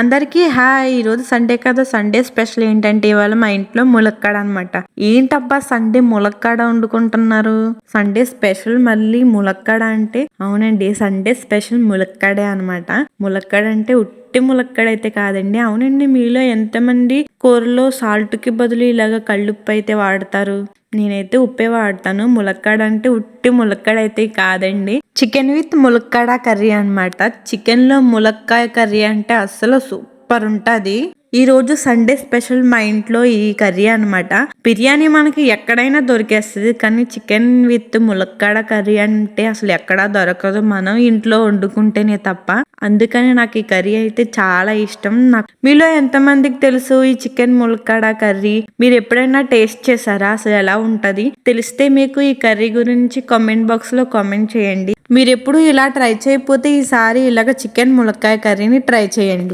అందరికీ హాయ్. ఈరోజు సండే కదా, సండే స్పెషల్ ఏంటంటే ఇవాళ మా ఇంట్లో ములక్కాడ అనమాట. ఏంటబ్బా సండే ములక్కాడ వండుకుంటున్నారు? సండే స్పెషల్ మళ్ళీ ములక్కాడ అంటే? అవునండి, సండే స్పెషల్ ములక్కాడే అనమాట. ములక్కాడ అంటే ఉట్టి ములక్కాడ అయితే కాదండి. అవునండి, మీలో ఎంతమంది కూరలో సాల్ట్ కి బదులు ఇలాగ కళ్ళుప్పు అయితే వాడతారు? నేనైతే ఉప్పే వాడతాను. ములక్కాడ అంటే ఉట్టి ములక్కాడ అయితే కాదండి, చికెన్ విత్ ములక్కాడ కర్రీ అనమాట. చికెన్ లో ములక్కాయ కర్రీ అంటే అస్సలు సూపర్ ఉంటది. ఈ రోజు సండే స్పెషల్ మా ఇంట్లో ఈ కర్రీ అనమాట. బిర్యానీ మనకి ఎక్కడైనా దొరికేస్తుంది, కానీ చికెన్ విత్ ములక్కాడ కర్రీ అంటే అసలు ఎక్కడా దొరకదు, మనం ఇంట్లో వండుకుంటేనే తప్ప. అందుకని నాకు ఈ కర్రీ అయితే చాలా ఇష్టం. మీలో ఎంతమందికి తెలుసు ఈ చికెన్ ములక్కాడ కర్రీ? మీరు ఎప్పుడైనా టేస్ట్ చేశారా? అసలు ఎలా ఉంటది? తెలిస్తే మీకు ఈ కర్రీ గురించి కామెంట్ బాక్స్ లో కామెంట్ చేయండి. మీరు ఎప్పుడు ఇలా ట్రై చేయకపోతే ఈసారి ఇలాగ చికెన్ ములక్కాయ కర్రీని ట్రై చేయండి.